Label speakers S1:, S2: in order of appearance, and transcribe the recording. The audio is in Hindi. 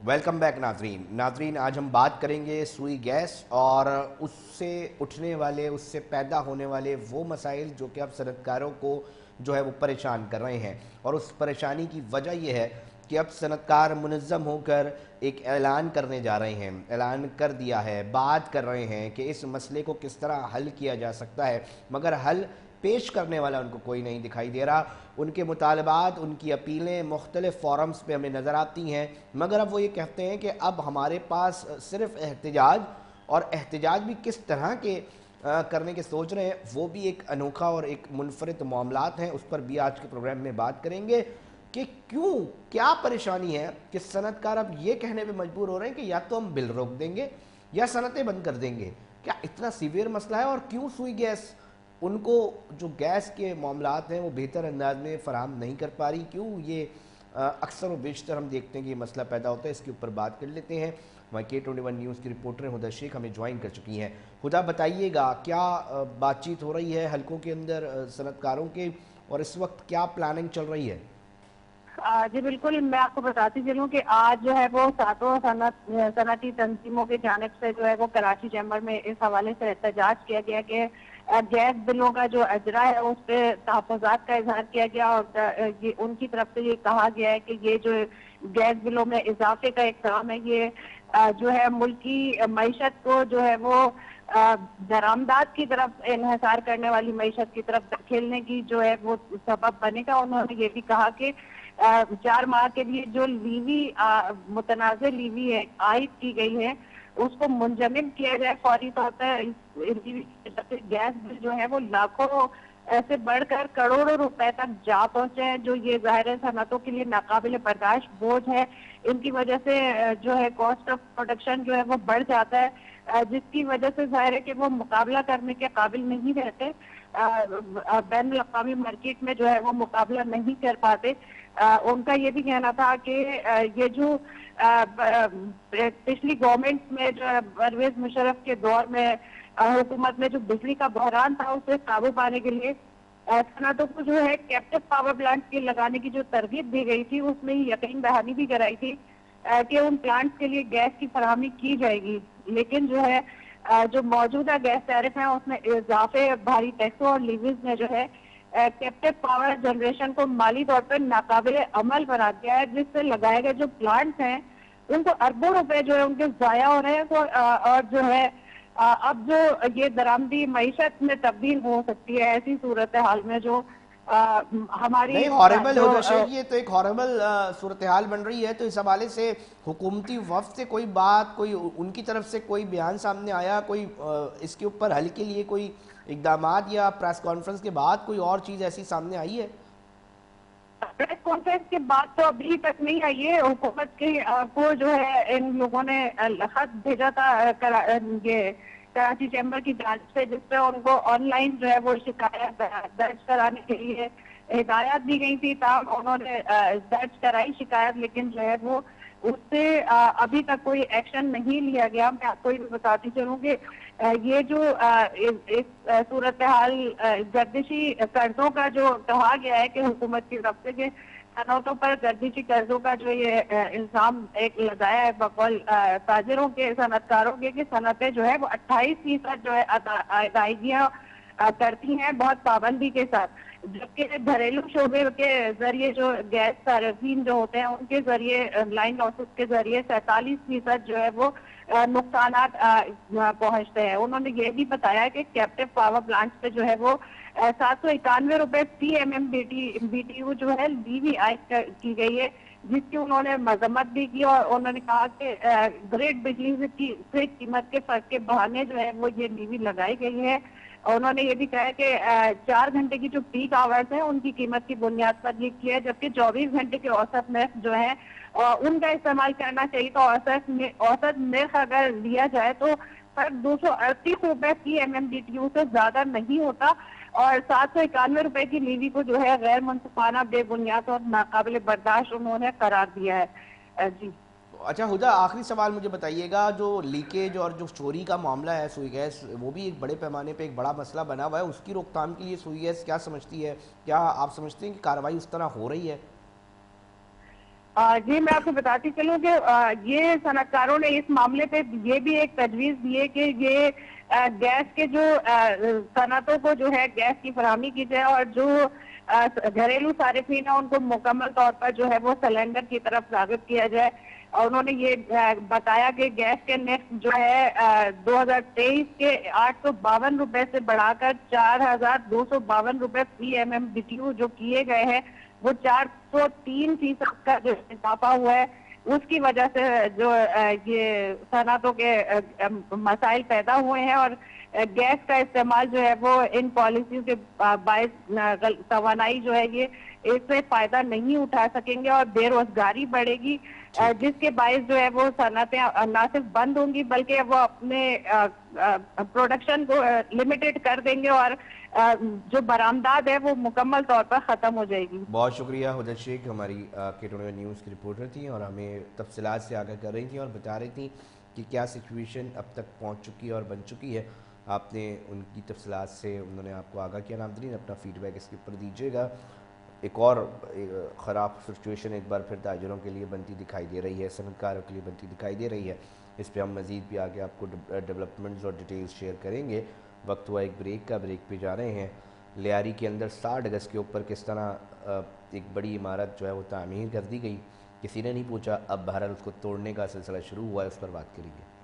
S1: वेलकम बैक नाजरीन, आज हम बात करेंगे सुई गैस और उससे उठने वाले, उससे पैदा होने वाले वो मसाइल जो कि अब सनतकारों को जो है वो परेशान कर रहे हैं। और उस परेशानी की वजह यह है कि अब सनतकार मुनज़्ज़म होकर एक ऐलान करने जा रहे हैं, ऐलान कर दिया है, बात कर रहे हैं कि इस मसले को किस तरह हल किया जा सकता है, मगर हल पेश करने वाला उनको कोई नहीं दिखाई दे रहा। उनके मुतालबात, उनकी अपीलें मुख्तलिफ़ फ़ोरम्स पे हमें नज़र आती हैं, मगर अब वो ये कहते हैं कि अब हमारे पास सिर्फ़ एहतजाज, और एहतजाज भी किस तरह के करने के सोच रहे हैं, वो भी एक अनोखा और एक मुनफरिद मामलात हैं। उस पर भी आज के प्रोग्राम में बात करेंगे कि क्यों, क्या परेशानी है कि सनतकार अब ये कहने पे मजबूर हो रहे हैं कि या तो हम बिल रोक देंगे या सनतें बंद कर देंगे। क्या इतना सीवियर मसला है, और क्यों सुई गैस उनको जो गैस के मामलात हैं वो बेहतर अंदाज में फ़राहम नहीं कर पा रही, क्यों ये अक्सर व बेशतर हम देखते हैं कि ये मसला पैदा होता है। इसके ऊपर बात कर लेते हैं। वहीं K21 न्यूज़ की रिपोर्टर हुदा शेख हमें ज्वाइन कर चुकी हैं। हुदा, बताइएगा क्या बातचीत हो रही है हलकों के अंदर सनतकारों के, और इस वक्त क्या प्लानिंग चल रही है?
S2: जी बिल्कुल, मैं आपको बताती चलूं कि आज जो है वो सातों सनती तंजीमों की जानिब से जो है वो कराची चैम्बर में इस हवाले से एहतजाज किया गया कि गैस बिलों का जो अजरा है उस पर तहफ़्फ़ुज़ात का इजहार किया गया, और ये उनकी तरफ से ये कहा गया है कि ये जो गैस बिलों में इजाफे का एक काम है, ये जो है मुल्की मईशत को जो है वो दरामदात की तरफ इन्हिसार करने वाली मईशत की तरफ धकेलने की जो है वो सबब बनेगा। उन्होंने ये भी कहा कि 4 माह के लिए जो लीवी मुतनाज़ लीवी है आयद की गई है उसको मुंजमद किया जाए फौरी तौर पर। गैस बिल जो है वो लाखों ऐसे बढ़कर करोड़ों रुपए तक जा पहुंचे हैं, जो ये ज़ाहिर सनतों के लिए नाकाबिल बर्दाश्त बोझ है। इनकी वजह से जो है कॉस्ट ऑफ प्रोडक्शन जो है वो बढ़ जाता है, जिसकी वजह से जाहिर है कि वो मुकाबला करने के काबिल नहीं रहते, बैन अवी मार्केट में जो है वो मुकाबला नहीं कर पाते। उनका ये भी कहना था कि ये जो पिछली गवर्नमेंट में जो है परवेज मुशर्रफ के दौर में हुकूमत में जो बिजली का बहरान था उसे काबू पाने के लिए सनतों को जो है कैप्टिव पावर प्लांट के लगाने की जो तरगीब दी गई थी, उसमें ही यकीन दहानी भी कराई थी कि उन प्लांट्स के लिए गैस की फराहमी की जाएगी। लेकिन जो है जो मौजूदा गैस टैरिफ है उसमें इजाफे, भारी टैक्सों और लीवीज ने जो है कैप्टिव पावर जनरेशन को माली तौर पर नाकाबिल अमल बना दिया है, जिससे लगाए गए जो प्लांट्स हैं उनको अरबों रुपए जो है उनके जाया हो रहे हैं। तो और जो है अब जो ये दरामदी मईशत में तब्दील हो सकती है ऐसी सूरत हाल में जो हमारी
S1: नहीं, हॉरेबल
S2: जो
S1: होगा शेख, ये तो एक हॉरेबल सूरत हाल बन रही है। तो इस हवाले से हुकूमती वफ़द से कोई बात, कोई उनकी तरफ से कोई बयान सामने आया, कोई इसके ऊपर हल के लिए कोई इकदामात, या प्रेस कॉन्फ्रेंस के बाद कोई और चीज़ ऐसी सामने आई है?
S2: प्रेस कॉन्फ्रेंस के बाद तो अभी तक नहीं आई है। हुकूमत के को जो है इन लोगों ने खत भेजा था ये कराची चैम्बर की जांच से, जिसपे उनको ऑनलाइन जो है वो शिकायत दर्ज कराने के लिए हिदायत दी गई थी। तब उन्होंने दर्ज कराई शिकायत, लेकिन जो है वो उससे अभी तक कोई एक्शन नहीं लिया गया। मैं आपको ये बताती चलूँ कि ये जो इस सूरत हाल गर्दिशी कर्जों का जो कहा गया है कि हुकूमत की तरफ से कि सनतों पर गर्दिशी कर्जों का जो ये इल्जाम एक लगाया है बकौल ताजिरों के, सनतकारों के, कि सनतें जो है वो 28% जो है अदायगियाँ करती हैं बहुत पाबंदी के साथ, जबकि घरेलू शोबे के जरिए जो गैस सार्फिन जो होते हैं उनके जरिए लाइन लॉसेस के जरिए 47% जो है वो नुकसान पहुंचते हैं। उन्होंने ये भी बताया कि कैप्टिव पावर प्लांट पे जो है वो 791 रुपए PMM BTU जो है लीवी आयद की गई है, जिसकी उन्होंने मजम्मत भी की। और उन्होंने कहा कि ग्रेड बिजली से कीमत के फर्क के बहाने जो है वो ये लीवी लगाई गई है। और उन्होंने ये भी कहा कि 4 घंटे की जो पीक आवर्स है उनकी कीमत की बुनियाद पर ये किया है, जबकि 24 घंटे के औसत नर्ख जो है उनका इस्तेमाल करना चाहिए। तो औसत नर्ख अगर लिया जाए तो पर 238 रुपए PMM BTU से ज्यादा नहीं होता, और 791 रुपए की लीवी को जो है गैर मुनसिफाना, बेबुनियाद और नाकाबिल बर्दाश्त उन्होंने करार दिया है। जी
S1: अच्छा हुदा, आखिरी सवाल मुझे बताइएगा, जो लीकेज और जो चोरी का मामला है सुई गैस, वो भी एक बड़े पैमाने पे एक बड़ा मसला बना हुआ है। उसकी रोकथाम के लिए सुई गैस क्या समझती है? क्या आप समझते हैं कि कार्रवाई उस तरह हो रही है?
S2: जी मैं आपको बताती चलूं कि ये सनतकारों ने इस मामले पे ये भी एक तजवीज दी है कि ये गैस के जो सनतों को जो है गैस की फराहमी की जाए और जो घरेलू सारिफीन है उनको मुकम्मल तौर पर जो है वो सिलेंडर की तरफ राग़िब किया जाए। और उन्होंने ये बताया कि गैस के नेक्स्ट जो है 2023 के 852 रुपए से बढ़ाकर 4252 रुपए PMMBTU जो किए गए हैं वो 403% का जो इजाफा हुआ है, उसकी वजह से जो ये सनतों के मसाइल पैदा हुए हैं और गैस का इस्तेमाल जो है वो इन पॉलिसी के बायस तवानाई जो है ये इससे फायदा नहीं उठा सकेंगे और बेरोजगारी बढ़ेगी, जिसके बायस जो है वो सनतें न सिर्फ बंद होंगी बल्कि वो अपने प्रोडक्शन को लिमिटेड कर देंगे और जो बरामदाद है वो मुकम्मल तौर पर ख़त्म हो जाएगी।
S1: बहुत शुक्रिया हुदा शेख, हमारी K24 न्यूज़ की रिपोर्टर थी और हमें तफसीलात से आगाह कर रही थी और बता रही थी कि क्या सिचुएशन अब तक पहुंच चुकी है और बन चुकी है। आपने उनकी तफसीलात से उन्होंने आपको आगाह किया। नाज़रीन अपना फ़ीडबैक इसके ऊपर दीजिएगा। एक और ख़राब सिचुएशन एक बार फिर ताजरों के लिए बनती दिखाई दे रही है, सनतकारों के लिए बनती दिखाई दे रही है। इस पर हम मज़ीद भी आगे आपको डेवलपमेंट्स और डिटेल्स शेयर करेंगे। वक्त हुआ एक ब्रेक का, ब्रेक पे जा रहे हैं। लियारी के अंदर 60 अगस्त के ऊपर किस तरह एक बड़ी इमारत जो है वो तामीर कर दी गई, किसी ने नहीं पूछा, अब बहरहाल उसको तोड़ने का सिलसिला शुरू हुआ है, उस पर बात करेंगे।